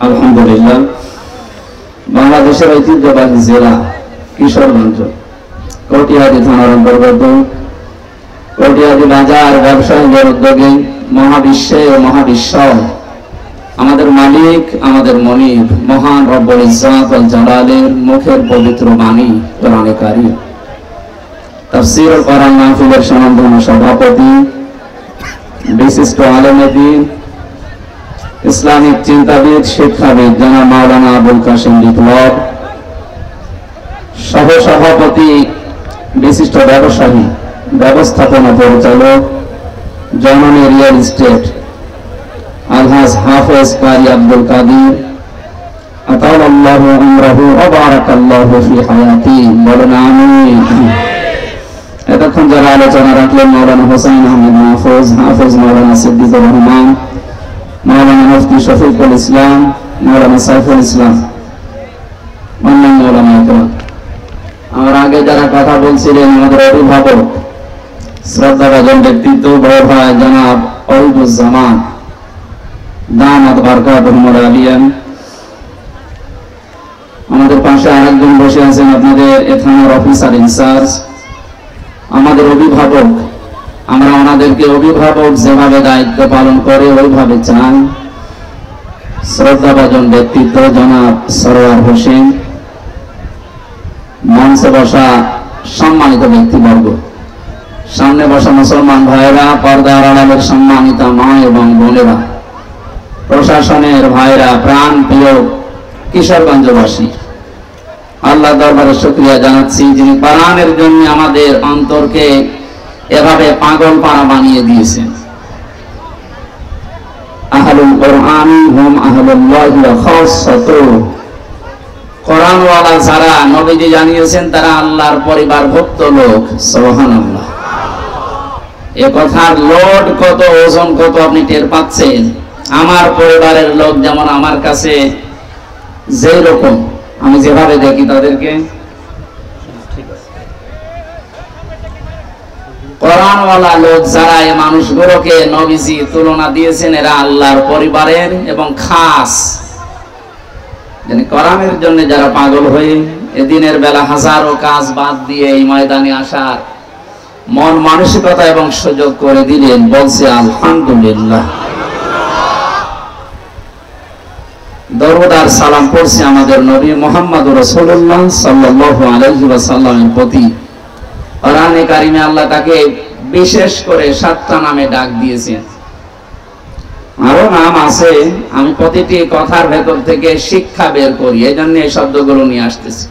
আলহামদুলিল্লাহ বাংলাদেশের ঐতিহ্যবাহী জেলা কিশোরগঞ্জ কটিয়াদি থানার অন্তর্গত কটিয়াদি বাজার ব্যবসায়ীদের উদ্যোগে মহাবিশ্বে ও মহাবিশ্ব আমাদের মালিক আমাদের মনিব মহান রব্বুল ইজ্জত ওয়াল জালালের মুখের পবিত্র বাণী কোরআনে কারীম তাফসীর ও কোরআন মাহফিলের সম্মানিত সভাপতি বিশিষ্ট আলেমে দ্বীন ইসলামিক চিন্তাবিদ শিক্ষাবিদ জনাব মাওলানা আবুল কাসেম বিপ্লব সহ সভাপতি বিশিষ্ট ব্যবসায়ী ব্যবস্থাপনা পরিচালক জননী রিয়েল এস্টেট আলহাজ হাফেজ কারি আব্দুল কাদির আতালাল্লাহু আমরাহু ওয়া বারাকাল্লাহু ফি হায়াতি বলেন আমিন। এতক্ষণ যারা আলোচনা রাখলেন মাওলানা হোসেন আহমেদ মাহফুজ হাফেজ মাওলানা সিদ্দিকুর রহমান মাওলানা মুফতি শফিকুল ইসলাম মাওলানা সাইফুল ইসলাম অন্যান্য মাওলানা একরাম আমার আগে যারা কথা বলছিলেন আমাদের অভিভাবক শ্রদ্ধাভাজন ব্যক্তিত্ব বড় ভাই জনাব অলিদুজ্জামান দামাত বারকাতুহুম আলিয়ান আমাদের পাশে আরেকজন বসে আছেন আপনাদের এ থানার অফিসার ইনচার্জ আমাদের অভিভাবক আমরা ওনাদেরকে অভিভাবক যেভাবে দায়িত্ব পালন করে ওইভাবে চান শ্রদ্ধাভাজন ব্যক্তিত্ব জনাব সরোয়ার হোসেন মঞ্চে বসা সম্মানিত ব্যক্তিবর্গ সামনে বসা মুসলমান ভাইরা পর্দার আড়ালের সম্মানিত মা এবং বোনেরা প্রশাসনের ভাইরা প্রাণ প্রিয় কিশোরগঞ্জবাসী আল্লাহ দরবারে শুকরিয়া জানাচ্ছি যিনি কোরআনের জন্য আমাদের অন্তরকে এভাবে পাগল পাড়া বানিয়ে দিয়েছেন। আহলুল কোরআন হুম আহলুল্লাহি ওয়া খাসাতুহু কোরআনওয়ালা যারা নবীজি জানিয়েছেন তারা আল্লাহর পরিবারভুক্ত লোক সুবহানাল্লাহ। এই কথার লোড কত ওজন কত আপনি টের পাচ্ছেন। আমার পরিবারের লোক যেমন আমার কাছে যেই রকম আমি যেভাবে দেখি তাদেরকে কোরআনওয়ালা লোক যারা এই মানুষগুলোকে নবীজি তুলনা দিয়েছেন এরা আল্লাহর পরিবারের এবং খাস মানে কোরআনের জন্য যারা পাগল হয়ে এদিনের বেলা হাজারো কাজ বাদ দিয়ে এই ময়দানে আসার মন মানসিকতা এবং সুযোগ করে দিলেন বলছে আলহামদুলিল্লাহ। দরুদ আর সালাম পড়ছি আমাদের নবী মুহাম্মদুর রাসূলুল্লাহ সাল্লাল্লাহু আলাইহি ওয়াসাল্লামের প্রতি। কোরআনে কারিমে আল্লাহ তাকে বিশেষ করে 7টা নামে ডাক দিয়েছেন, আরো নাম আছে, আমি প্রতিটি কথার ভেতর থেকে শিক্ষা বের করি, এই জন্য এই শব্দগুলো নিয়ে আসতেছি।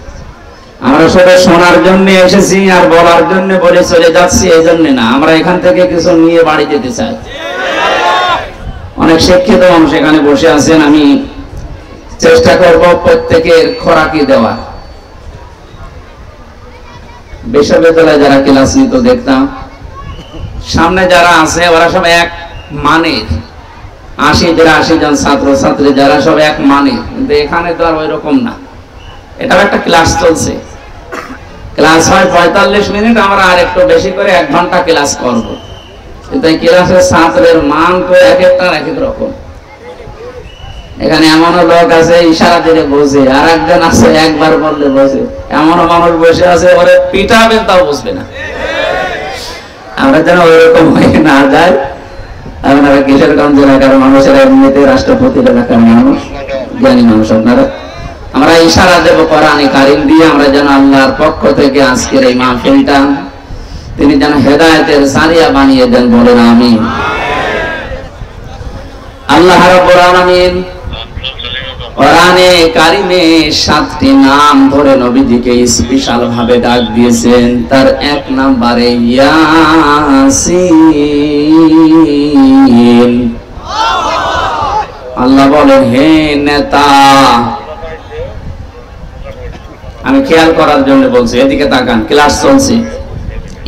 আমরা শুধু শোনার জন্য এসেছি আর বলার জন্য বলে চলে যাচ্ছি এই জন্য না, আমরা এখান থেকে কিছু নিয়ে বাড়ি যেতে চাই। অনেক শিক্ষিত মানুষ এখানে বসে আছেন, আমি চেষ্টা করব প্রত্যেকের খোরাকি দেওয়া। বিশ্ববিদ্যালয়ে যারা ক্লাস নিত দেখতাম সামনে যারা আছে ওরা সব এক মানের 80 জন ছাত্র ছাত্রী যারা সব এক মানের, কিন্তু এখানে তো আর ওই রকম না। এটাও একটা ক্লাস চলছে, ক্লাস হয় 45 মিনিট, আমরা আর একটু বেশি করে 1 ঘন্টা ক্লাস করব, কিন্তু এই ক্লাসের ছাত্রের মান তো এক একটা এক এক রকম। এখানে এমনও লোক আছে ইশারা দিলে বোঝে, আর একজন আছে একবার বললে বোঝে, এমনও মানুষ বসে আছে ওরে পিটাবেন তাও বুঝবে না। আমরা যেন ওইরকম হয়ে না যায়। আপনারা কিশোরগঞ্জ এলাকার মানুষেরা এমনিতে রাষ্ট্রপতি এলাকার মানুষ জ্ঞানী মানুষ আপনারা, আমরা ইশারা দেব কোরআনে কারীম দিয়ে, আমরা যেন আল্লাহর পক্ষ থেকে আজকের এই মাহফিলটা তিনি যেন হেদায়েতের সারিয়া বানিয়ে দেন, বলেন আমিন। আল্লাহ রাব্বুল আলামিন কোরআনে কারিমে 7টি নাম ধরে নবীজিকে স্পেশাল ভাবে ডাক দিয়েছেন। তার 1 নম্বরে ইয়াসিন। আল্লাহ বলেন হে নেতা, আমি খেয়াল করার জন্য বলছি, এদিকে তাকান, ক্লাস চলছে।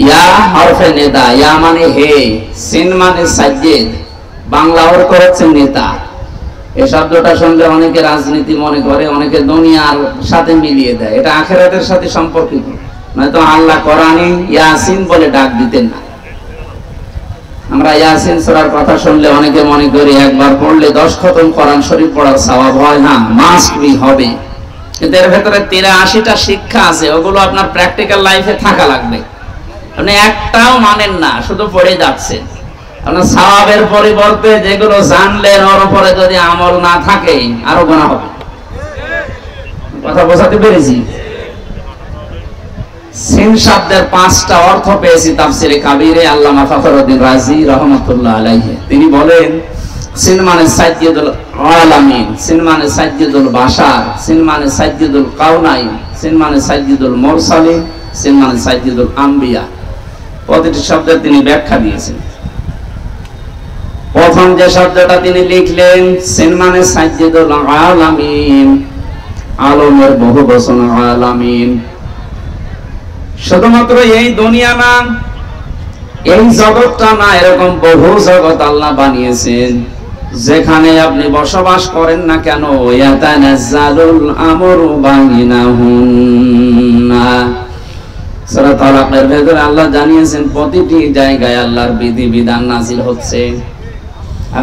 ইয়া হরফে নেতা, ইয়া মানে হে, সিন মানে সাজ্জেদ, বাংলা অর্থ হচ্ছে নেতা। এই শব্দটা শুনলে অনেকে রাজনীতি মনে করে, অনেকে দুনিয়ার সাথে মিলিয়ে দেয়, এটা আখিরাতের সাথে সম্পর্কিত। নয়তো আল্লাহ কোরআনে ইয়াসিন বলে ডাক দিতেন না। আমরা ইয়াসিন সূরার কথা শুনলে অনেকে মনে করি একবার পড়লে 10 খতম কোরআন শরীফ পড়ার সওয়াব হয়। না, মাস্ট বি হবে, কিন্তু এর ভেতরে 83টা শিক্ষা আছে, ওগুলো আপনার প্র্যাকটিক্যাল লাইফে থাকা লাগবে। আপনি একটাও মানেন না, শুধু পড়ে যাচ্ছেন। আপনার সওয়াবের পরিবর্তে যেগুলো জানলেন ওর উপরে যদি আমল না থাকে আরো গুনাহ হবে। কথা বোঝাতে পেরেছি? সিন শব্দের 5টা অর্থ পেয়েছি তাফসিরে কাবীরে আল্লামা ফখরুদ্দিন রাজি রাহমাতুল্লাহ আলাইহি। তিনি বলেন সিন মানে সাইয়্যিদুল আলামিন, সিন মানে সাইয়্যিদুল বাশার, সিন মানে সাইয়্যিদুল কাউনাইন, সিন মানে সাইয়্যিদুল মুরসালিন, সিন মানে সাইয়্যিদুল আম্বিয়া। প্রতিটি শব্দের তিনি ব্যাখ্যা দিয়েছেন। প্রথম যে শব্দটা তিনি লিখলেন সিন মানে সাইয়্যিদুল আলামিন, আলমের বহু বচন আলামিন। শুধুমাত্র এই দুনিয়া না, এই জগৎটা না, এরকম বহু জগৎ আল্লাহ বানিয়েছেন। যেখানে আপনি বসবাস করেন না কেন, ইয়াতানাজ্জালুল আমরু বাইনাহুন্না। সূরা তালাকের ভেতরে আল্লাহ জানিয়েছেন প্রতিটি জায়গায় আল্লাহর বিধিবিধান নাযিল হচ্ছে।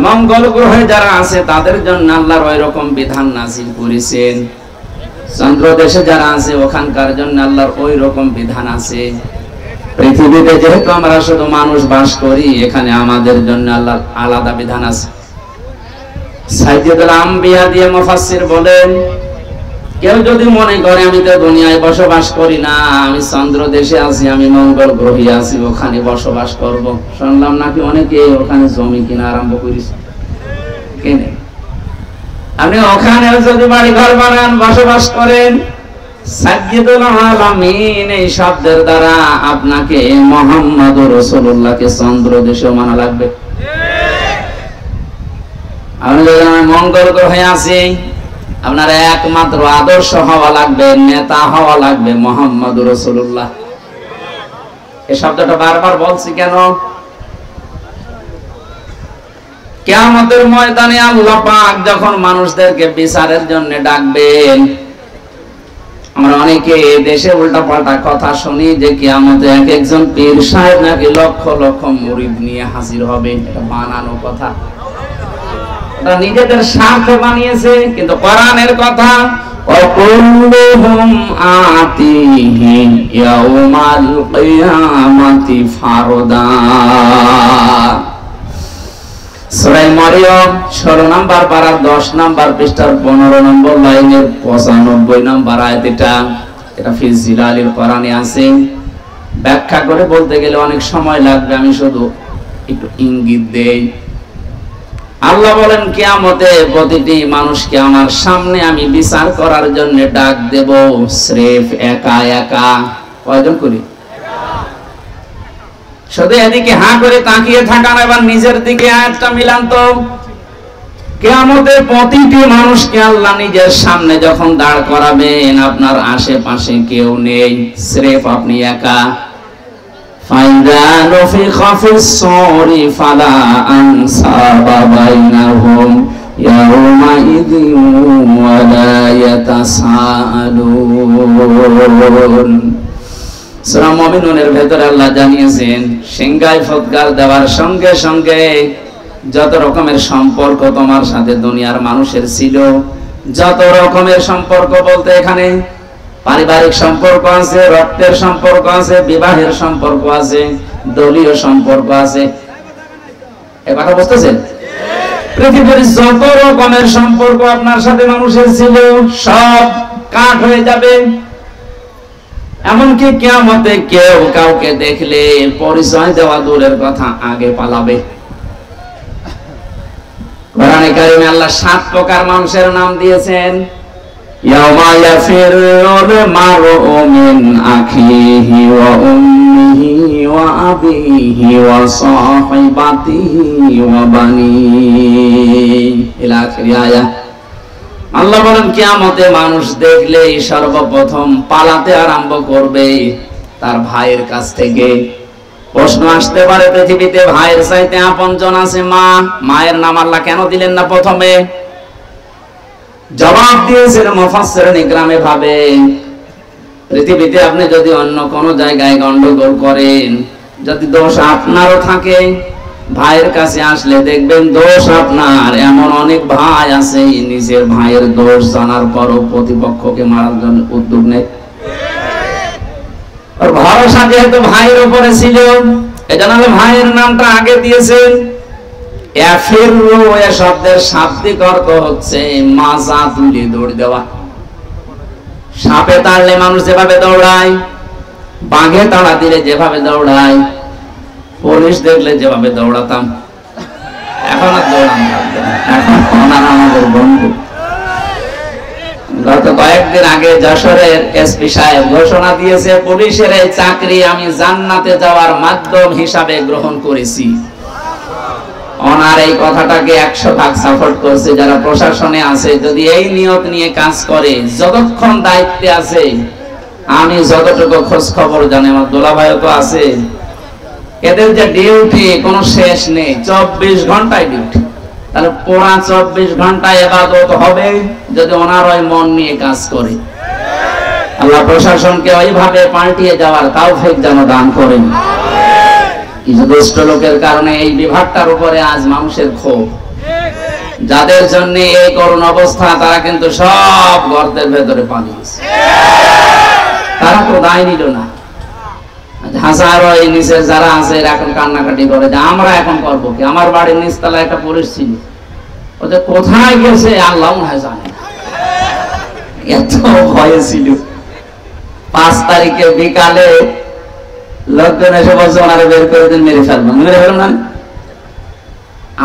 মঙ্গল গ্রহে যারা আছে তাদের জন্য আল্লাহর ওই রকম বিধান নাযিল করেছেন। চন্দ্র দেশে যারা আছে ওখানকার জন্য আল্লাহর ওই রকম বিধান আছে। পৃথিবীতে যেহেতু আমরা শুধু মানুষ বাস করি, এখানে আমাদের জন্য আল্লাহর আলাদা বিধান আছে। সাইয়্যিদুল আম্বিয়া দিয়ে মুফাসসির বলেন, কেউ যদি মনে করে আমি তো দুনিয়ায় বসবাস করি না, আমি চন্দ্র দেশে আছি, আমি মঙ্গল গ্রহে আছি, ওখানে বসবাস করব। শুনলাম নাকি অনেকে ওখানে জমি কিনা আরম্ভ করেছে। কেনে আপনি ওখানে যদি বাড়ি ঘর বানান, বসবাস করেন, সাইয়্যিদুল আলামিন এই শব্দের দ্বারা আপনাকে মুহাম্মদুর রাসূলুল্লাহকে চন্দ্র দেশেও মানা লাগবে। আপনি যদি মঙ্গল গ্রহে আছি, আপনার একমাত্র আদর্শ হওয়া লাগবে, নেতা হওয়া লাগবে মুহাম্মদুর রাসূলুল্লাহ। এই শব্দটা বারবার বলছি কেন? কিয়ামতের ময়দানে আল্লাহ পাক যখন মানুষদেরকে বিচারের জন্য ডাকবেন, আমরা অনেকে দেশে উল্টাপাল্টা কথা শুনি যে কিয়ামতে এক একজন পীর সাহেব নাকি লক্ষ লক্ষ মুরিদ নিয়ে হাজির হবে। এটা বানানো কথা, এটা নিজেদের স্বার্থে বানিয়েছে। কিন্তু কোরআনের কথা, ওয়াকুল্লুহুম আতিহি ইয়াউমাল কিয়ামাতি ফারদা। সূরা মারিয়াম 16 নম্বর পারা 10 নম্বর পৃষ্ঠার 15 নম্বর লাইনের 95 নম্বর আয়াত। এটা ফি জিলালিল কোরআনে আছে। ব্যাখ্যা করে বলতে গেলে অনেক সময় লাগবে, আমি শুধু একটু ইঙ্গিত দেই। আল্লাহ বলেন কিয়ামতে প্রতিটি মানুষকে আমার সামনে আমি বিচার করার জন্য ডাক দেব, স্রেফ একা একা। কয়জন করি? শুধু এদিকে হাঁ করে তাকিয়ে থাকান, এবার নিজের দিকে আয়াতটা মিলান তো। কিয়ামতে প্রতিটি মানুষকে আল্লাহ নিজের সামনে যখন দাঁড় করাবেন, আপনার আশেপাশে কেউ নেই, স্রেফ আপনি একা। ফাইদা নুফিখা ফিস-সূরি ফালা আনসাবা বাইনাহুম ইয়াওমা ইযিন ওয়া লা ইয়াতাসাআলুন। সূরা মুমিনুনের ভেতরে আল্লাহ জানিয়েছেন, সিংহায় ফুৎকার দেওয়ার সঙ্গে সঙ্গে যত রকমের সম্পর্ক তোমার সাথে দুনিয়ার মানুষের ছিল, যত রকমের সম্পর্ক বলতে এখানে পারিবারিক সম্পর্ক আছে, রক্তের সম্পর্ক আছে, বিবাহের সম্পর্ক আছে, দলীয় সম্পর্ক আছে। এই কথা বুঝতেছেন? পৃথিবীর যত রকমের সম্পর্ক আপনার সাথে মানুষের ছিল সব কাট হয়ে যাবে। এমনকি কিয়ামতে কেউ কাউকে দেখলে পরিচয় দেওয়া দূরের কথা, আগে পালাবে। কোরআনে কারিমে আল্লাহ 7 প্রকার মানুষের নাম দিয়েছেন। ইয়াউমা ইয়াফিরুল মারউ মিন আখিহি ওয়া উম্মিহি ওয়া আবিহি ওয়া সাহিবাতিহি ওয়া বানিহি ইলা আখির আয়াত। আল্লাহ বলেন কিয়ামতে মানুষ দেখলেই সর্বপ্রথম পালাতে আরম্ভ করবে তার ভাইয়ের কাছ থেকে। প্রশ্ন আসতে পারে, পৃথিবীতে ভাইয়ের চাইতে আপনজন আছে মা, মায়ের নাম আল্লাহ কেন দিলেন না প্রথমে? জবাব দিয়েছেন মুফাসসিরিন ইকরামে ভাবে, পৃথিবীতে আপনি যদি অন্য কোন জায়গায় গন্ডগোল করেন, যদি দোষ আপনারও থাকে, ভাইয়ের কাছে আসলে দেখবেন দোষ আপনার। এমন অনেক ভাই আছে নিজের ভাইয়ের দোষ জানার পরও প্রতিপক্ষকে মারার জন্য উদ্যোগ নেয়। আর ভরসা যেহেতু ভাইয়ের উপরে ছিল, এটা নাহলে ভাইয়ের নামটা আগে দিয়েছেন। এফিরু এ শব্দের শাব্দিক অর্থ হচ্ছে মাজা তুলে দৌড় দেওয়া। সাপে তাড়লে মানুষ যেভাবে দৌড়ায়, বাঘে তাড়া দিলে যেভাবে দৌড়ায়, পুলিশ দেখলে যেভাবে দৌড়াতাম, এখন আর দৌড়ান লাগবে না। এখন ওনারা আমাদের বন্ধু। গত কয়েকদিন আগে যশোরের এসপি সাহেব ঘোষণা দিয়েছে, পুলিশের এই চাকরি আমি জান্নাতে যাওয়ার মাধ্যম হিসাবে গ্রহণ করেছি। ওনার এই কথাটাকে 100% সাপোর্ট করছে যারা প্রশাসনে আছে। যদি এই নিয়ত নিয়ে কাজ করে, যতক্ষণ দায়িত্বে আছে, আমি যতটুকু খোঁজ খবর জানি, আমার দোলাভাইও তো আছে, এদের যে ডিউটি কোনো শেষ নেই, 24 ঘন্টায় ডিউটি। তাহলে পুরা 24 ঘন্টায় ইবাদত হবে যদি ওনার ওই মন নিয়ে কাজ করে। আল্লাহ প্রশাসনকে ওইভাবে পাল্টিয়ে যাওয়ার তৌফিক যেন দান করেন। কিছু দুষ্ট লোকের কারণে এই বিভাগটার উপরে আজ মানুষের ক্ষোভ। যাদের জন্য এই করুণ অবস্থা, তারা কিন্তু সব গর্তের ভেতরে পালিয়েছে। তারা তো দায় নিল না। হাজারো এই নিচে যারা আছে এখন কান্নাকাটি করে যে আমরা এখন করবো কি। আমার বাড়ির নিচতলায় একটা পুলিশ ছিল, ওদের কোথায় গেছে আল্লাহ জানে না, এত ভয়ে ছিল। 5 তারিখে বিকালে লোকজন এসে বলছে ওনারা বের করে দিন, মেরে ফেলবো। মেরে ফেলবো না,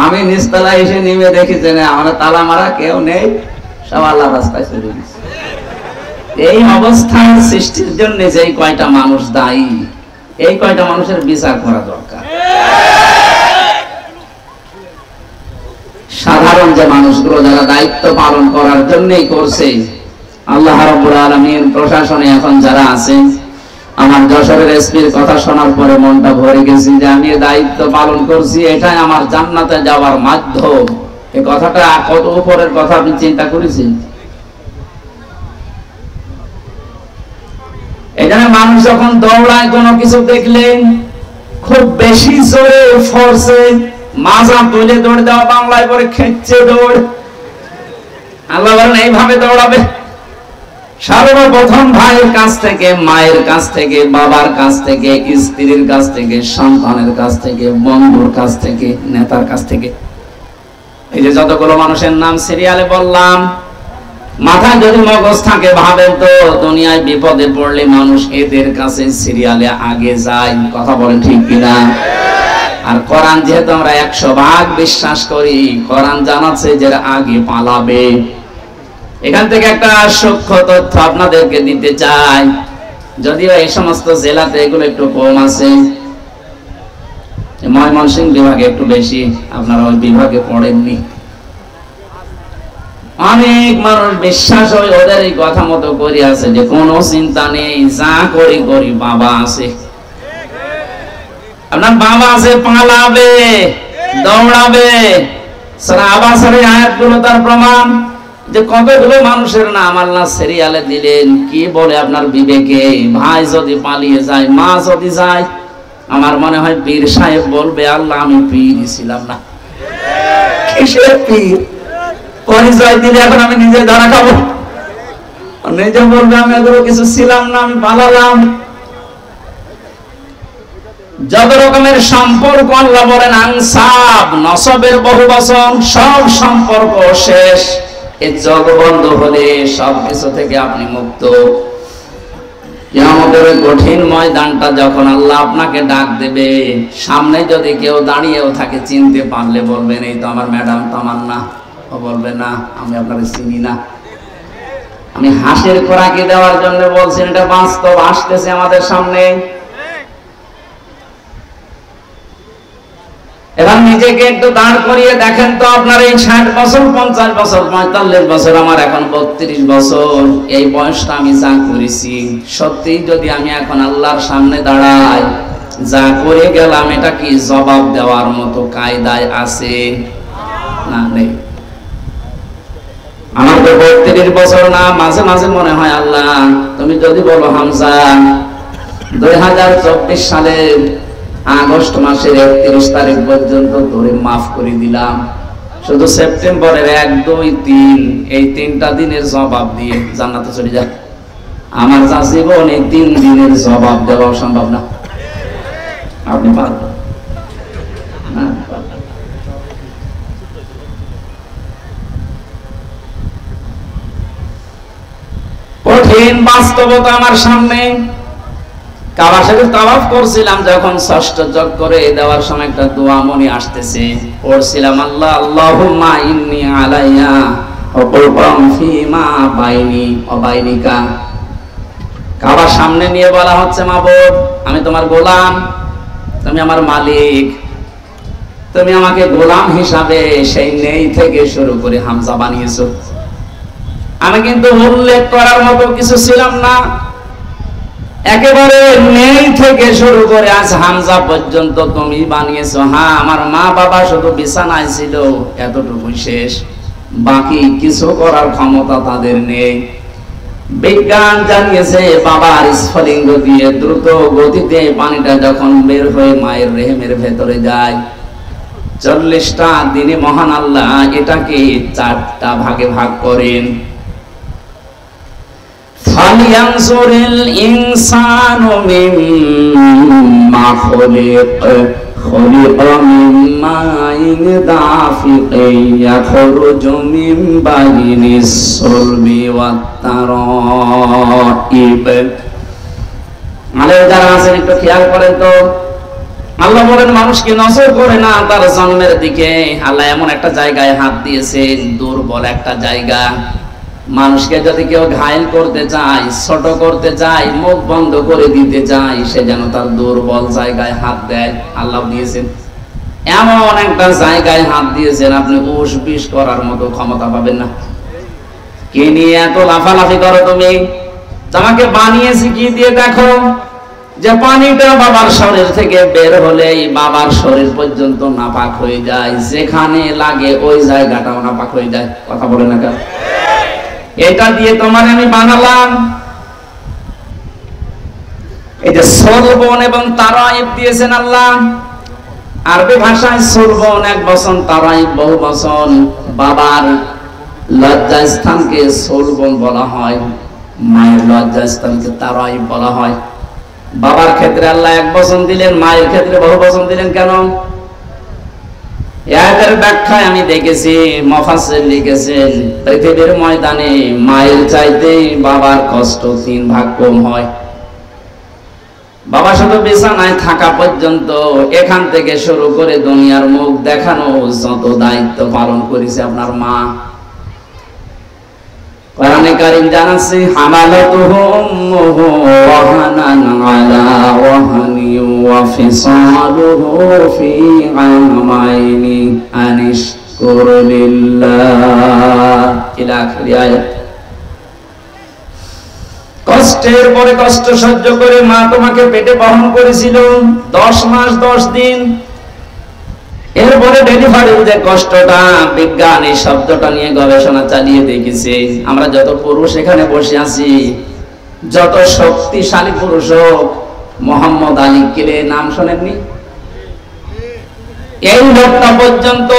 আমি নিচতলায় এসে নেমে দেখি যে আমরা তালা মারা, কেউ নেই, সব আল্লাহ রাস্তায় চলে গেছে। এই অবস্থার সৃষ্টির জন্য যে কয়টা মানুষ দায়ী, এই কয়টা মানুষের বিচার করা দরকার। সাধারণ যে মানুষগুলো যারা দায়িত্ব পালন করার জন্যই করছে, আল্লাহ রাব্বুল আলামিন প্রশাসনে এখন যারা আছে, আমার যশোরের এসপির কথা শোনার পরে মনটা ভরে গেছে যে আমি দায়িত্ব পালন করছি, এটাই আমার জান্নাতে যাওয়ার মাধ্যম। এই কথাটা কত উপরের কথা আপনি চিন্তা করেছেন? এখানে মানুষ যখন দৌড়ায় কোনো কিছু দেখলেন, খুব বেশি জোরে ফোর্সে মাজা তুলে দৌড় দেওয়া, বাংলায় পরে খেচ্ছে দৌড়। আল্লাহ বলেন এইভাবে দৌড়াবে। সর্বপ্রথম ভাইয়ের কাছ থেকে, মায়ের কাছ থেকে, বাবার কাছ থেকে, স্ত্রীর কাছ থেকে, সন্তানের কাছ থেকে, বন্ধুর কাছ থেকে, নেতার কাছ থেকে। এই যে যতগুলো মানুষের নাম সিরিয়ালে বললাম, মাথায় যদি মগজ থাকে ভাবেন তো দুনিয়ায় বিপদে পড়লে মানুষ এদের কাছে সিরিয়ালে আগে যায়। কথা বলেন ঠিক কিনা? আর কোরআন যেহেতু আমরা 100% বিশ্বাস করি, কোরআন জানাচ্ছে যে আগে পালাবে। এখান থেকে একটা সূক্ষ্ম তথ্য আপনাদেরকে দিতে চাই, যদিও এই সমস্ত জেলাতে এগুলো একটু কম আছে, ময়মনসিংহ বিভাগে একটু বেশি, আপনারা ওই বিভাগে পড়েননি। অনেক মানুষ বিশ্বাস হয় ওদের এই কথা মতো করি আছে যে কোনো চিন্তা নেই, যা করি করি, বাবা আছে। আপনার বাবা আছে, পালাবে, দৌড়াবে। সূরা আবাসের আয়াতগুলো তার প্রমাণ যে কতগুলো মানুষের নাম আল্লাহ সিরিয়ালে দিলেন। কি বলে আপনার বিবেকে? ভাই যদি পালিয়ে যায়, মা যদি যায়, আমার মনে হয় পীর সাহেব বলবে আল্লাহ আমি পীর ছিলাম না। কিসের পীর? পরিচয় দিলে এখন আমি নিজে ধরা খাবো, নিজে বলবে আমি এগুলো কিছু ছিলাম না, আমি পালালাম। যত রকমের সম্পর্ক আল্লাহ বলেন আনসাব, নসবের বহু বচন, সব সম্পর্ক শেষ। এই জগ বন্ধ হলে সবকিছু থেকে আপনি মুক্ত। কিয়ামতের কঠিন ময়দানটা যখন আল্লাহ আপনাকে ডাক দেবে, সামনে যদি কেউ দাঁড়িয়েও থাকে, চিনতে পারলে বলবেন এই তো আমার ম্যাডাম তামান্না। ও বলবে না, আমি আপনাকে চিনি না। আমি হাসির খোরাকি দেওয়ার জন্য বলছেন, এটা বাস্তব আসতেছে আমাদের সামনে। এবার নিজেকে একটু দাঁড় করিয়ে দেখেন তো, আপনার এই 60 বছর, 50 বছর, 45 বছর, আমার এখন 32 বছর, এই বয়সটা আমি যা করেছি, সত্যি যদি আমি এখন আল্লাহর সামনে দাঁড়াই, যা করে গেলাম এটা কি জবাব দেওয়ার মতো কায়দায় আছে? না, নেই। আমার তো 32 বছর না, মাঝে মাঝে মনে হয় আল্লাহ তুমি যদি বলো হামজা 2024 সালে আগস্ট মাসের 31 তারিখ পর্যন্ত তোরে মাফ করে দিলাম, শুধু সেপ্টেম্বরের 1, 2, 3 এই 3টা দিনের জবাব দিয়ে জান্নাতে চলে যা। আমার যা জীবন এই 3 দিনের জবাব দেওয়া সম্ভব না। আপনি পারবেন না? কঠিন বাস্তবতা আমার সামনে। কাবা শরীফ তাওয়াফ করছিলাম যখন, ষষ্ঠ যোগ করে দেওয়ার সময় একটা দোয়া মনে আসতেছে, পড়ছিলাম আল্লাহ আল্লাহুম্মা ইন্নী আলাইয়া হুকুকাম ফিমা বাইনি ওয়া বাইনিকা। কাবার সামনে নিয়ে বলা হচ্ছে, মাবুদ আমি তোমার গোলাম, তুমি আমার মালিক, তুমি আমাকে গোলাম হিসাবে সেই নেই থেকে শুরু করে হামজা বানিয়েছো। আমি কিন্তু উল্লেখ করার মতো কিছু ছিলাম না, একেবারে নেই থেকে শুরু করে আজ হামজা পর্যন্ত তুমি বানিয়েছো। হ্যাঁ, আমার মা বাবা শুধু বিছানায় ছিল, এতটুকুই শেষ, বাকি কিছু করার ক্ষমতা তাদের নেই। বিজ্ঞান জানিয়েছে বাবার স্ফলিঙ্গ দিয়ে দ্রুত গতিতে পানিটা যখন বের হয়ে মায়ের রেহেমের ভেতরে যায়, 40টা দিনে মহান আল্লাহ এটাকে 4টা ভাগে ভাগ করেন। ফালিয়ানজুরিল ইনসানু মিম্মা খুলিকা মিন মাইন দাফিকিন ইয়াখরুজু মিন বাইনিস সুলবি ওয়াত তারাইব। যারা আছেন একটু খেয়াল করেন তো, আল্লাহ বলেন মানুষকে নজর করে না তার জন্মের দিকে। আল্লাহ এমন একটা জায়গায় হাত দিয়েছেন, দুর্বল একটা জায়গা। মানুষকে যদি কেউ ঘায়েল করতে চায়, ছোট করতে চায়, মুখ বন্ধ করে দিতে চায়, সে যেন তার দুর্বল জায়গায় হাত দেয়। আল্লাহ দিয়েছেন এমন একটা জায়গায় হাত দিয়েছেন, আপনি উস বিষ করার মতো ক্ষমতা পাবেন না। কে নিয়ে এত লাফালাফি করো তুমি? তোমাকে বানিয়েছি কি দিয়ে? দেখো যে পানিটা বাবার শরীর থেকে বের হলেই বাবার শরীর পর্যন্ত নাপাক হয়ে যায়, যেখানে লাগে ওই জায়গাটাও নাপাক হয়ে যায়। কথা বলে না কেন? এটা দিয়ে তোমার আমি বানালাম। এই যে সলবন এবং তারাইব দিয়েছেন আল্লাহ। আরবি ভাষায় সলবন এক বচন, তারাইব বহু বচন। বাবার লজ্জাস্থানকে সলবন বলা হয়, মায়ের লজ্জাস্থানকে তারাইব বলা হয়। বাবার ক্ষেত্রে আল্লাহ এক বচন দিলেন, মায়ের ক্ষেত্রে বহু বচন দিলেন কেন? এর ব্যাখ্যায় আমি দেখেছি মুফাসসির লিখেছেন, পৃথিবীর ময়দানে মায়ের চাইতে বাবার কষ্ট 3 ভাগ কম হয়। বাবা শুধু বিছানায় থাকা পর্যন্ত, এখান থেকে শুরু করে দুনিয়ার মুখ দেখানো যত দায়িত্ব পালন করেছে আপনার মা। কোরআনে কারীম জানাচ্ছে, হামালাতুহু উম্মুহু ওয়াহানান আলা ওয়াহানি ওয়া ফিসালুহু ফি আমাইনি আনিশকুর লিল্লাহ ইলা আখির আয়াত। কষ্টের পরে কষ্ট সহ্য করে মা তোমাকে পেটে বহন করেছিল 10 মাস 10 দিন। এরপরে ডেলিভারির যে কষ্টটা, বিজ্ঞান এই শব্দটা নিয়ে গবেষণা চালিয়ে দেখেছে। আমরা যত পুরুষ এখানে বসে আছি, যত শক্তিশালী পুরুষ হোক, মোহাম্মদ আলী কিরে নাম শোনেননি? এই লোকটা পর্যন্ত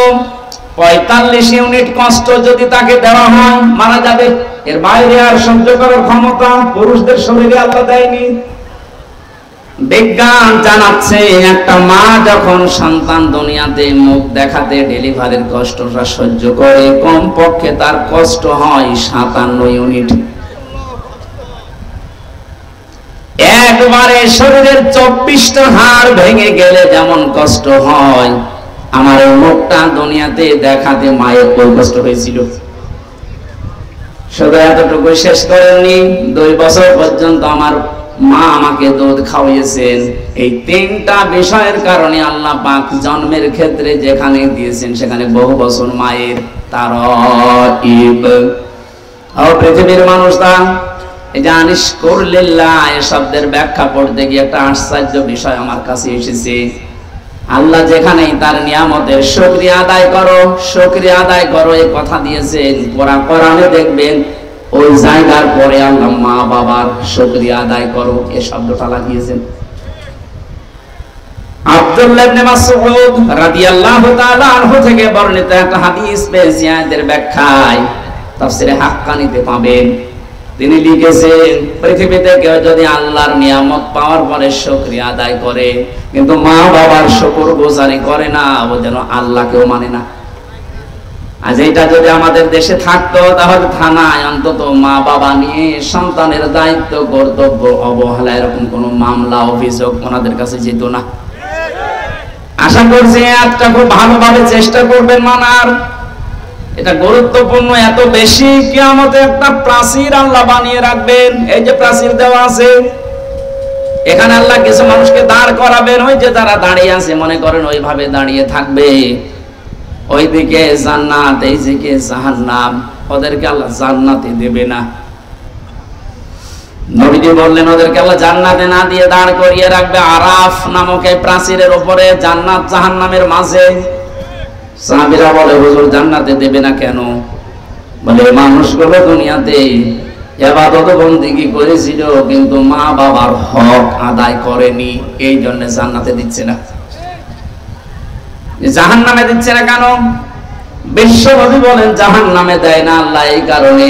45 ইউনিট কষ্ট যদি তাকে দেওয়া হয় মারা যাবে। এর বাইরে আর সহ্য করার ক্ষমতা পুরুষদের শরীরে আল্লাহ দেয়নি। বিজ্ঞান জানাচ্ছে একটা মা যখন সন্তান দুনিয়াতে মুখ দেখাতে ডেলিভারির কষ্টটা সহ্য করে, কমপক্ষে তার কষ্ট হয় 57 ইউনিট। একবারে শরীরের 24টা হাড় ভেঙে গেলে যেমন কষ্ট হয়, আমার মুখটা দুনিয়াতে দেখাতে মায়ের ওই কষ্ট হয়েছিল। শুধু এতটুকু শেষ করেননি, 2 বছর পর্যন্ত আমার মা আমাকে দুধ খাওয়িয়েছেন। এই 3টা বিষয়ের কারণে আল্লাহ পাক জন্মের ক্ষেত্রে যেখানে দিয়েছেন সেখানে বহু বছর মায়ের তারাইব। পৃথিবীর মানুষরা এই যে আনিশকুর লিল্লাহ এই শব্দের ব্যাখ্যা পড়তে গিয়ে একটা আশ্চর্য বিষয় আমার কাছে এসেছে। আল্লাহ যেখানেই তার নিয়ামতের শুকরিয়া আদায় করো, শুকরিয়া আদায় করো এই কথা দিয়েছেন, কোরআনে দেখবেন ওই জায়গার পরে আল্লাহ মা বাবার শুকরিয়া আদায় করো এই শব্দটা লাগিয়েছেন। আব্দুল্লাহ ইবনে মাসউদ রাদিয়াল্লাহু তাআলা আনহু থেকে বর্ণিত একটা হাদিস পেয়েছি আয়াতের ব্যাখ্যায় তাফসিরে হাক্কানিতে পাবেন। তিনি লিখেছেন, পৃথিবীতে কেউ যদি আল্লাহর নিয়ামত পাওয়ার পরে শুকরিয়া আদায় করে কিন্তু মা বাবার শুকরগুজারি করে না, ও যেন আল্লাহকেও মানে না। আজ এটা যদি আমাদের দেশে থাকতো তাহলে থানায় অন্তত মা বাবা নিয়ে সন্তানের দায়িত্ব কর্তব্য অবহেলা এরকম কোনো মামলা অভিযোগ ওনাদের কাছে যেত না। আশা করছি একটা খুব ভালোভাবে চেষ্টা করবেন মানার। এটা গুরুত্বপূর্ণ এত বেশি, কিয়ামতে একটা প্রাচীর আল্লাহ বানিয়ে রাখবেন। এই যে প্রাচীর দেওয়া আছে, এখানে আল্লাহ কিছু মানুষকে দাঁড় করাবেন, ওই যে যারা দাঁড়িয়ে আছে মনে করেন ওইভাবে দাঁড়িয়ে থাকবে। ওইদিকে জান্নাত, এইদিকে জাহান্নাম, ওদেরকে আল্লাহ জান্নাতে দেবে না। নবীজি বললেন ওদেরকে আল্লাহ জান্নাতে না দিয়ে দাঁড় করিয়ে রাখবে আরাফ নামক এই প্রাচীরের উপরে, জান্নাত জাহান্নামের মাঝে। সাহাবীরা বলে, হুজুর জান্নাতে দেবে না কেন? বলে মানুষগুলো দুনিয়াতে ইবাদত বন্দেগী করেছিল কিন্তু মা বাবার হক আদায় করেনি, এই জন্য জান্নাতে দিচ্ছে না। জাহান্নামে দিচ্ছে না কেন? বিশ্বনবী বলেন জাহান্নামে দেয় না আল্লাহ এই কারণে,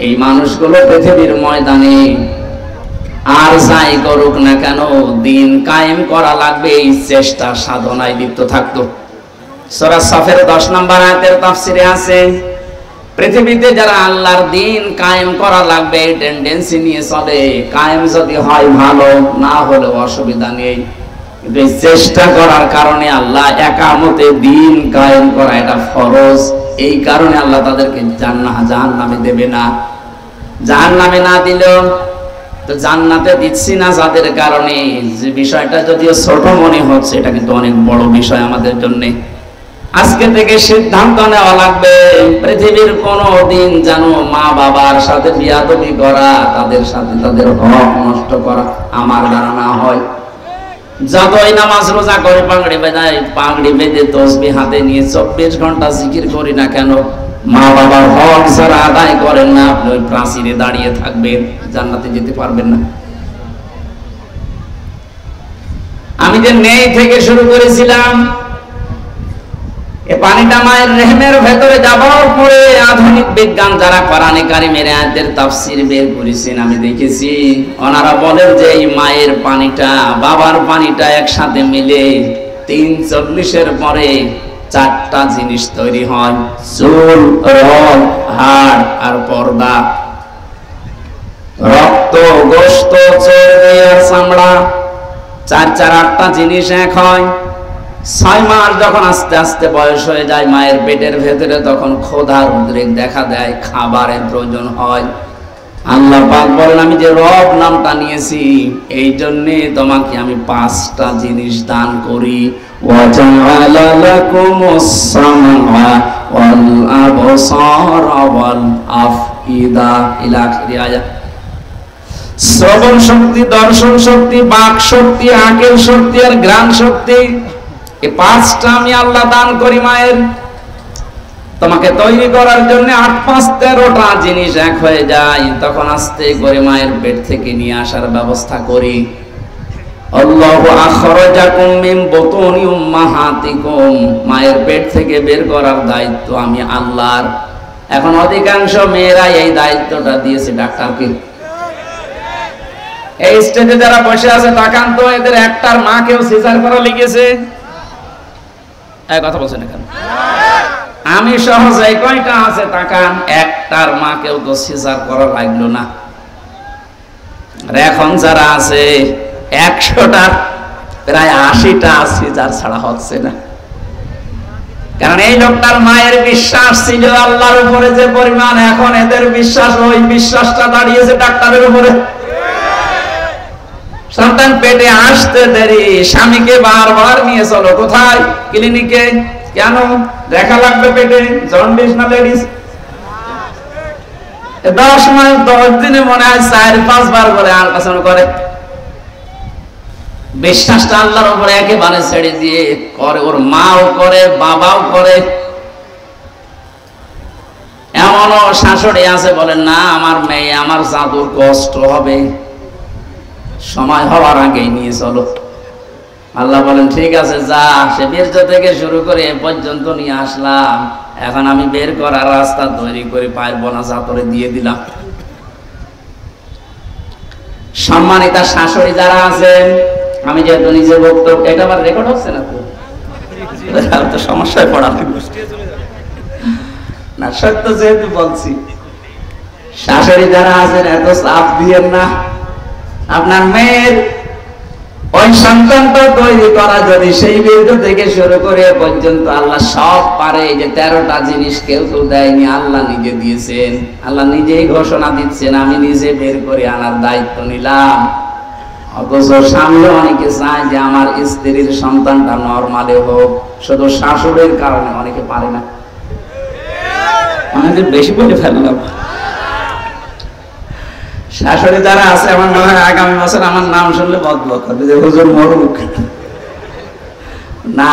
এই মানুষগুলো পৃথিবীর ময়দানে আর যাই করুক না কেন দিন কায়েম করা লাগবে, এই চেষ্টা সাধনায় লিপ্ত থাকতো। সূরা সাফের 10 নম্বর আয়াতের তাফসিরে আছে, পৃথিবীতে যারা আল্লাহর দিন কায়েম করা লাগবে এই টেন্ডেন্সি নিয়ে চলে। কায়েম যদি হয় ভালো, না হলে অসুবিধা নেই, কিন্তু এই চেষ্টা করার কারণে আল্লাহ একামতে দিন কায়েম করা এটা ফরজ, এই কারণে আল্লাহ তাদেরকে জাহান্নামে দেবে না। জাহান্নামে না দিলেও তো জান্নাতে দিচ্ছি না যাদের কারণে, যে বিষয়টা যদিও ছোট মনে হচ্ছে এটা কিন্তু অনেক বড় বিষয় আমাদের জন্য। আজকে থেকে সিদ্ধান্ত নেওয়া লাগবে পৃথিবীর কোন দিন যেন মা বাবার সাথে বিয়াদবি করা, তাদের সাথে তাদের হক নষ্ট করা আমার দ্বারা না হয়। যতই নামাজ রোজা করে পাগড়ি বেঁধে তসবিহ হাতে নিয়ে 24 ঘন্টা জিকির করি না কেন, মা বাবার হক যারা আদায় করেন না আপনি ওই প্রাচীরে দাঁড়িয়ে থাকবেন, জান্নাতে যেতে পারবেন না। আমি যে নেই থেকে শুরু করেছিলাম, এই পানিটা মায়ের রেহেমের ভেতরে যাবার পরে আধুনিক বিজ্ঞান যারা কোরআনে কারিমের আয়াতের তাফসীর বের করেছেন আমি দেখেছি, ওনারা বলেন যে এই মায়ের পানিটা বাবার পানিটা একসাথে মিলে 340-এর পরে 4টা জিনিস তৈরি হয়, চুল, রগ, হাড় আর পর্দা। রক্ত, গোশত, চর্বি আর চামড়া, 4-8টা জিনিস এক হয়। 6 মাস যখন আস্তে আস্তে বয়স হয়ে যায় মায়ের পেটের ভেতরে, তখন ক্ষুধার উদ্রেক দেখা দেয়, খাবারের প্রয়োজন হয়। আল্লাহ পাক বলেন আমি যে রব নামটা নিয়েছি এই জন্যে তোমাকে আমি 5টা জিনিস দান করি। ওয়াজআলা লাকুমুস সামআ ওয়াল আবসারা ওয়াল আফইদা ইলা আখির আয়াত। শ্রবণ শক্তি, দর্শন শক্তি, বাক শক্তি, আকেল শক্তি আর ঘ্রাণ শক্তি, এই 5টা আমি আল্লাহ দান করি মায়ের। তোমাকে তৈরি করার জন্য 8 5 13টা জিনিস এক হয়ে যায়, তখন আস্তে করে মায়ের পেট থেকে নিয়ে আসার ব্যবস্থা করি। আল্লাহু আখরাজাকুম মিন বুতুনি উম্মাহাতিকুম, মায়ের পেট থেকে বের করার দায়িত্ব আমি আল্লাহর। এখন অধিকাংশ মেয়েরা এই দায়িত্বটা দিয়েছে ডাক্তারকে। এই স্টেজে যারা বসে আছে তাকান তো, এদের একটার মাকেও সিজার করা লিখেছে। এই কথা বলছেন এখানে আমি সহজে কয়টা আছে তাকান, একটার মাকেও তো সিজার করা লাগলো না। আর এখন যারা আছে 100টা প্রায় 80টা সিজার ছাড়া হচ্ছে না। কারণ এই লোকটার মায়ের বিশ্বাস ছিল আল্লাহর উপরে যে পরিমাণ, এখন এদের বিশ্বাস, ওই বিশ্বাসটা দাঁড়িয়েছে ডাক্তারের উপরে। সন্তান পেটে আসতে দেরি, স্বামীকে বারবার নিয়ে চলো কোথায়, ক্লিনিকে। কেন? দেখা লাগবে পেটে জন্ডিস না লেডিস। 10 মাস 10 দিনে মনে হয় 4-5 বার করে আল্ট্রাসাউন্ড করে। বিশ্বাসটা আল্লাহর উপরে একেবারে ছেড়ে দিয়ে করে, ওর মাও করে বাবাও করে। এমনও শাশুড়ি আছে বলেন না আমার মেয়ে, আমার জাদুর কষ্ট হবে, সময় হওয়ার আগেই নিয়ে চলো। আল্লাহ বলেন ঠিক আছে যা, সে বীর্য থেকে শুরু করে এ পর্যন্ত নিয়ে আসলাম, এখন আমি বের করার রাস্তা তৈরি করে পায়ের বোনা চাতরে দিয়ে দিলাম। সম্মানিতা শাশুড়ি যারা আছেন, আমি যেহেতু নিজে বক্তব্য, এটা আবার রেকর্ড হচ্ছে না তো সমস্যায় পড়া না, সত্য যেহেতু বলছি। শাশুড়ি যারা আছেন এত চাপ দিয়েন না। আপনার মেয়ের ওই সন্তানটা তৈরি করা যদি সেই বীর্য থেকে শুরু করে পর্যন্ত আল্লাহ সব পারে, যে 13টা জিনিস কেউ কেউ দেয়নি, আল্লাহ নিজে দিয়েছেন। আল্লাহ নিজেই ঘোষণা দিচ্ছেন আমি নিজে বের করে আনার দায়িত্ব নিলাম। অথচ স্বামী অনেকে চায় যে আমার স্ত্রীর সন্তানটা নরমালে হোক, শুধু শাশুড়ির কারণে অনেকে পারে না। অনেকে বেশি বলে ফেললাম। শাশুড়ি যারা আছে আমার মনে হয় আগামী বছর আমার নাম শুনলে বদবক করবে যে হুজুর মরুক না।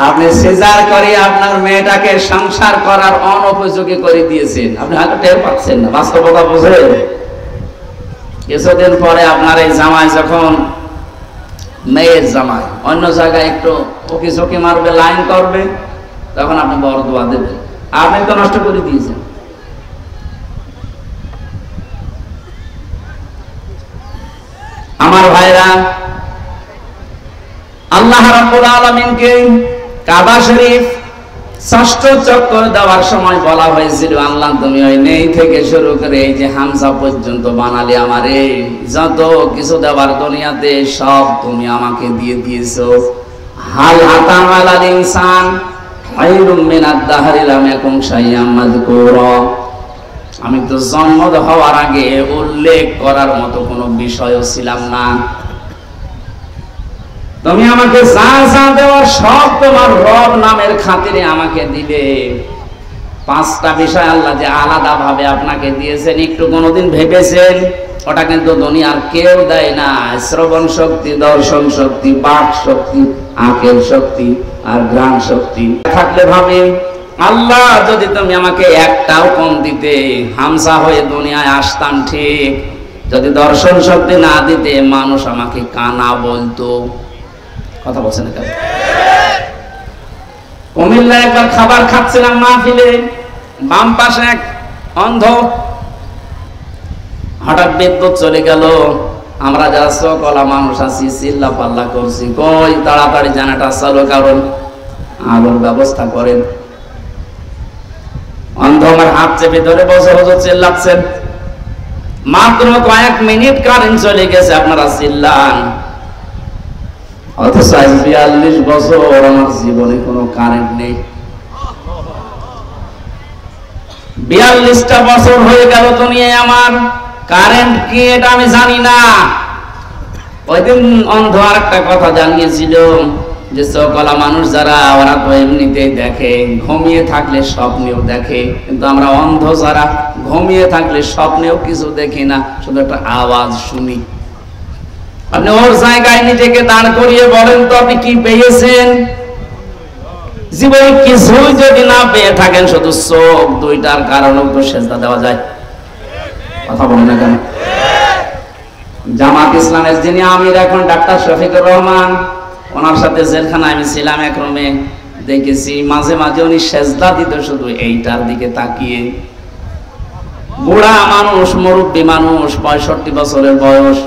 আপনি সিজার করে আপনার মেয়েটাকে সংসার করার অনুপযোগী করে দিয়েছেন, আপনি হয়তো টের পাচ্ছেন না, বাস্তবতা বুঝে। কিছুদিন পরে আপনার এই জামাই যখন, মেয়ের জামাই অন্য জায়গায় একটু ওকে চোখে মারবে, লাইন করবে, তখন আপনি বড় দোয়া দেবেন, আপনি তো নষ্ট করে দিয়েছেন। আমার ভাইরা, আল্লাহ রাব্বুল আলামিনকে কাবা শরীফ ষষ্ঠ চক্কর দেওয়ার সময় বলা হয়েছিল আল্লাহ তুমি ওই নেই থেকে শুরু করে এই যে হামজা পর্যন্ত বানালে আমারে, যত কিছু দেওয়ার দুনিয়াতে সব তুমি আমাকে দিয়ে দিয়েছো। হাল আতাম আলাল ইনসান খায়রুম মিনাদ দাহরি লাম ইয়াকুন শাইআম মাযকুরা। আমি তো জন্ম হওয়ার আগে উল্লেখ করার মতো কোনো বিষয়ও ছিলাম না। তুমি আমাকে যা যা দেওয়ার সব তোমার রব নামের খাতিরে আমাকে দিলে। 5টা বিষয় আল্লাহ যে আলাদা ভাবে আপনাকে দিয়েছেন, একটু কোনোদিন ভেবেছেন? ওটা কিন্তু দুনিয়ার কেউ দেয় না। শ্রবণ শক্তি, দর্শন শক্তি, বাক শক্তি, আঁকের শক্তি আর ঘ্রাণ শক্তি থাকলে ভাবে আল্লাহ যদি তুমি আমাকে একটাও কম দিতে, হামসা হয়ে দুনিয়ায় আসতাম ঠিক। যদি দর্শন শক্তি না দিতে, মানুষ আমাকে কানা বলতো। কথা বলছেন না? কুমিল্লা একবার খাবার খাচ্ছিলাম মাহফিলে, বাম পাশে এক অন্ধ, হঠাৎ বিদ্যুৎ চলে গেল। আমরা যারা সকলা মানুষ আছি চিল্লা পাল্লা করছি, কই তাড়াতাড়ি জানাটা চালু, কারণ আলোর ব্যবস্থা করেন। অন্ধ আমার হাত চেপে ধরে বসে হুজুর চিল্লাচ্ছেন, মাত্র কয়েক মিনিট কারেন্ট চলে গেছে, আপনারা চিল্লান। অথচ 42 বছর আমার জীবনে কোনো কারেন্ট নেই। 42টা বছর হয়ে গেল দুনিয়ায়, আমার কারেন্ট কি এটা আমি জানি না। ওই দিন অন্ধ আর একটা কথা জানিয়েছিল যে সকলা মানুষ যারা, ওরা তো এমনিতেই দেখে, ঘুমিয়ে থাকলে স্বপ্নেও দেখে, কিন্তু আমরা অন্ধ যারা ঘুমিয়ে থাকলে স্বপ্নেও কিছু দেখি না, শুধু একটা আওয়াজ শুনি। আপনি ওর জায়গায় নিজেকে দাঁড় করিয়ে বলেন তো আপনি কি পেয়েছেন? জীবনে কিছুই যদি না পেয়ে থাকেন, শুধু চোখ দুইটার কারণেও তো সেজদা দেওয়া যায়। কথা বলেন না কেন? জামাত ইসলামের যিনি আমির এখন ডাক্তার শফিকুর রহমান, ওনার সাথে জেলখানায় আমি ছিলাম, এক রুমে দেখেছি মাঝে মাঝে উনি সেজদা দিত শুধু এইটার দিকে তাকিয়ে। বুড়া মানুষ, মুরব্বী মানুষ, 65 বছরের বয়স,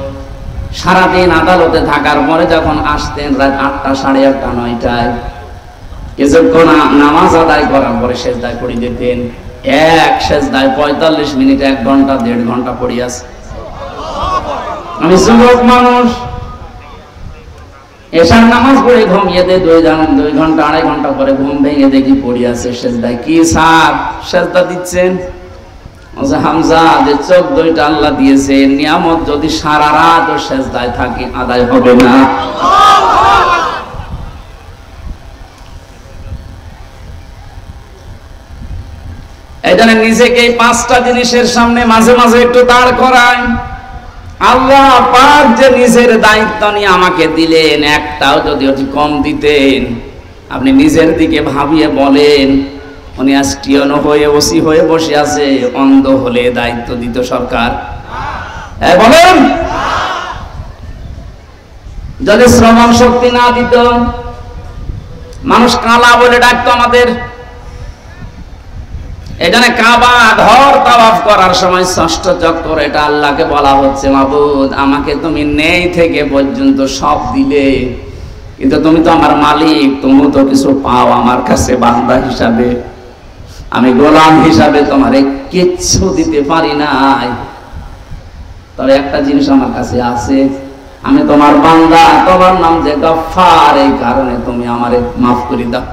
সারাদিন আদালতে থাকার পরে যখন আসতেন রাত 8টা, 8:30, 9টায়, কিছুক্ষণ নামাজ আদায় করার পরে সেজদায় পড়ে যেতেন। এক সেজদায় 45 মিনিট, 1 ঘন্টা, 1.5 ঘন্টা পড়ে আছে। আমি যুবক মানুষ, এশার নামাজ পড়ে ঘুমিয়ে দেয় 2 ঘন্টা, 2.5 ঘন্টা পরে ঘুম ভেঙে দেখি পড়ে আছে সেজদায়। কি স্যার সেজদা দিচ্ছেন? হামজা, যে চোখ দুইটা আল্লাহ দিয়েছে, নিয়ামত যদি সারা রাত সেজদায় থাকে আদায় হবে না। এই জন্য নিজেকে 5টা জিনিসের সামনে মাঝে মাঝে একটু দাঁড় করায়। আল্লাহ পাক যে নিজের দায়িত্ব নিয়ে আমাকে দিলেন, একটাও যদি অতি কম দিতেন, আপনি নিজের দিকে ভাবিয়ে বলেন, উনি আজ টিয়নো হয়ে ওসি হয়ে বসে আছে, অন্ধ হলে দায়িত্ব দিত সরকার? বলেন। যদি শ্রবণ শক্তি না দিত, মানুষ কালা বলে ডাকতো আমাদের। এখানে কাবা ঘর তাওয়াফ করার সময় ষষ্ঠ চক্কর, এটা আল্লাহকে বলা হচ্ছে, মাবুদ আমাকে তুমি নেই থেকে পর্যন্ত সব দিলে, কিন্তু তুমি তো আমার মালিক, তুমি তো কিছু পাও আমার কাছে বান্দা হিসাবে, আমি গোলাম হিসাবে তোমারে কিচ্ছু দিতে পারি নাই। তবে একটা জিনিস আমার কাছে আছে, আমি তোমার বান্দা, তোমার নাম যে গফফার, এই কারণে তুমি আমারে মাফ করে দাও।